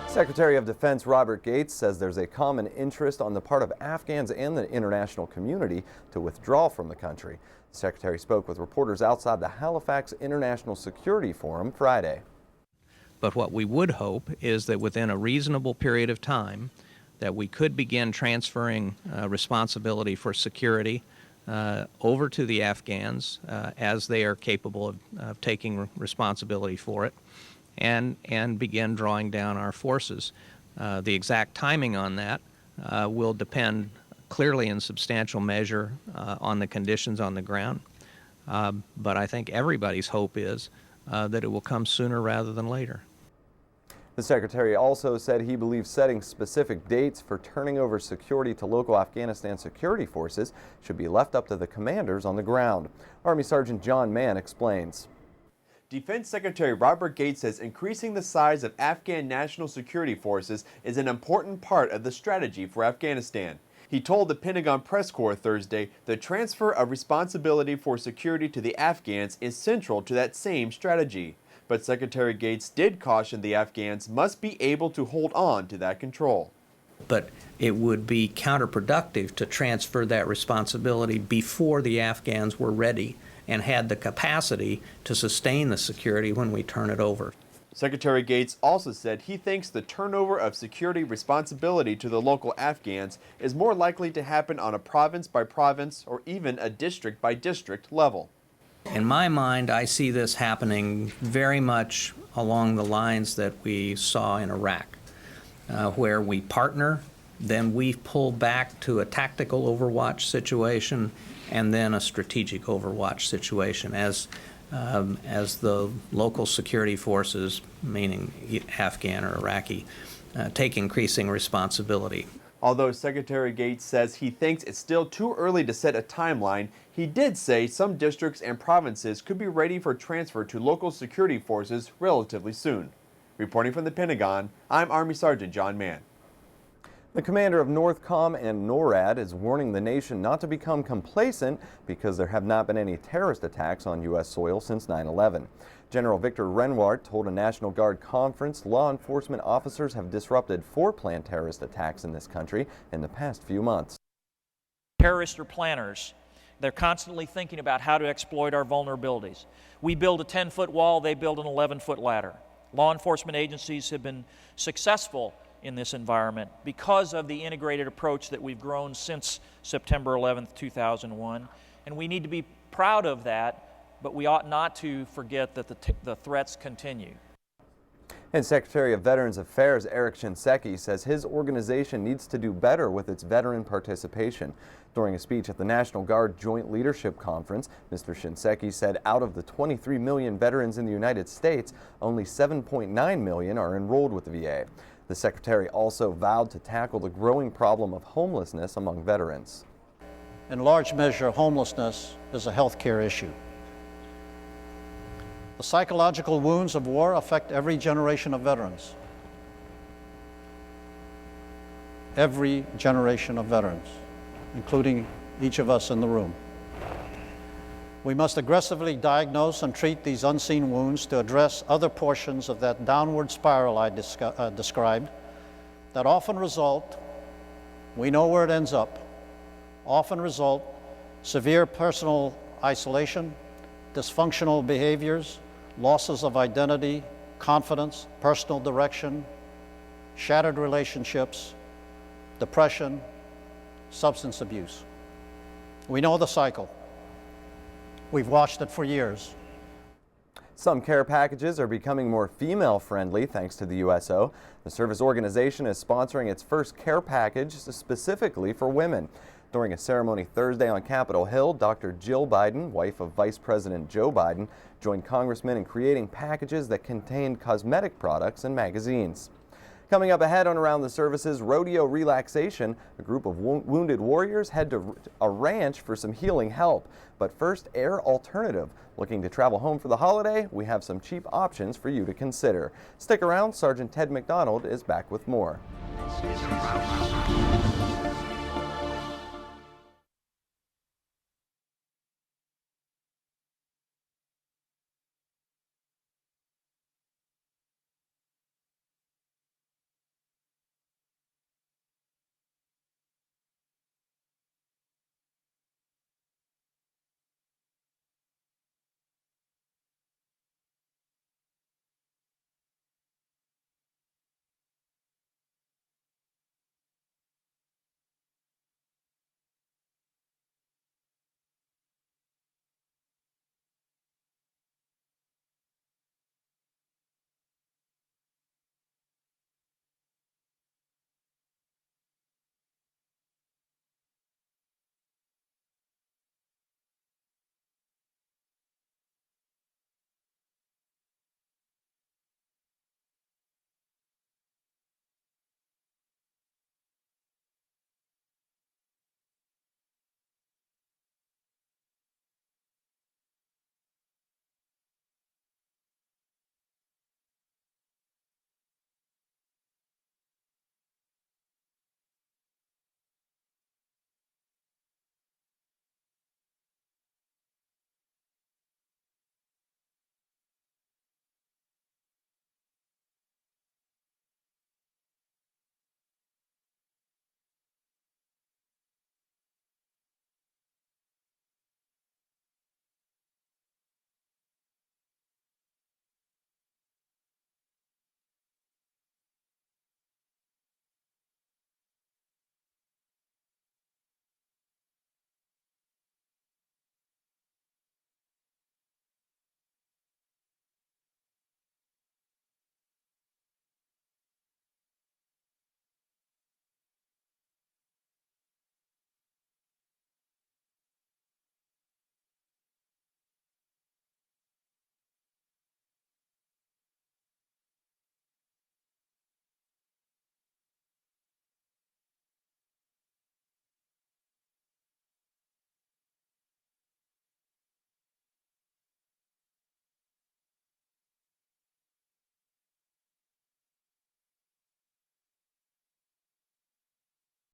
Secretary of Defense Robert Gates says there's a common interest on the part of Afghans and the international community to withdraw from the country. The Secretary spoke with reporters outside the Halifax International Security Forum Friday. But what we would hope is that within a reasonable period of time that we could begin transferring responsibility for security over to the Afghans as they are capable of taking responsibility for it, and begin drawing down our forces. The exact timing on that will depend clearly in substantial measure on the conditions on the ground. But I think everybody's hope is that it will come sooner rather than later. The Secretary also said he believes setting specific dates for turning over security to local Afghanistan security forces should be left up to the commanders on the ground. Army Sergeant John Mann explains. Defense Secretary Robert Gates says increasing the size of Afghan national security forces is an important part of the strategy for Afghanistan. He told the Pentagon press corps Thursday the transfer of responsibility for security to the Afghans is central to that same strategy. But Secretary Gates did caution the Afghans must be able to hold on to that control. But it would be counterproductive to transfer that responsibility before the Afghans were ready and had the capacity to sustain the security when we turn it over. Secretary Gates also said he thinks the turnover of security responsibility to the local Afghans is more likely to happen on a province-by-province or even a district-by-district level. In my mind, I see this happening very much along the lines that we saw in Iraq, where we partner, then we pull back to a tactical overwatch situation, and then a strategic overwatch situation as the local security forces, meaning Afghan or Iraqi, take increasing responsibility. Although Secretary Gates says he thinks it's still too early to set a timeline, he did say some districts and provinces could be ready for transfer to local security forces relatively soon. Reporting from the Pentagon, I'm Army Sergeant John Mann. The commander of NORTHCOM and NORAD is warning the nation not to become complacent because there have not been any terrorist attacks on U.S. soil since 9/11. General Victor Renuart told a National Guard conference law enforcement officers have disrupted 4 planned terrorist attacks in this country in the past few months. Terrorists are planners. They're constantly thinking about how to exploit our vulnerabilities. We build a 10-foot wall, they build an 11-foot ladder. Law enforcement agencies have been successful in this environment because of the integrated approach that we've grown since September 11th, 2001. And we need to be proud of that, but we ought not to forget that the threats continue. And Secretary of Veterans Affairs Eric Shinseki says his organization needs to do better with its veteran participation. During a speech at the National Guard Joint Leadership Conference, Mr. Shinseki said out of the 23 million veterans in the United States, only 7.9 million are enrolled with the VA. The Secretary also vowed to tackle the growing problem of homelessness among veterans. In large measure, homelessness is a health care issue. The psychological wounds of war affect every generation of veterans. Every generation of veterans, including each of us in the room. We must aggressively diagnose and treat these unseen wounds to address other portions of that downward spiral I described that often result, we know where it ends up, often result severe personal isolation, dysfunctional behaviors, losses of identity, confidence, personal direction, shattered relationships, depression, substance abuse. We know the cycle. We've watched it for years. Some care packages are becoming more female-friendly thanks to the USO. The service organization is sponsoring its first care package specifically for women. During a ceremony Thursday on Capitol Hill, Dr. Jill Biden, wife of Vice President Joe Biden, joined congressmen in creating packages that contained cosmetic products and magazines. Coming up ahead on Around the Services, rodeo relaxation. A group of wounded warriors head to a ranch for some healing help. But first, Air Alternative. Looking to travel home for the holiday? We have some cheap options for you to consider. Stick around, Sergeant Ted McDonald is back with more.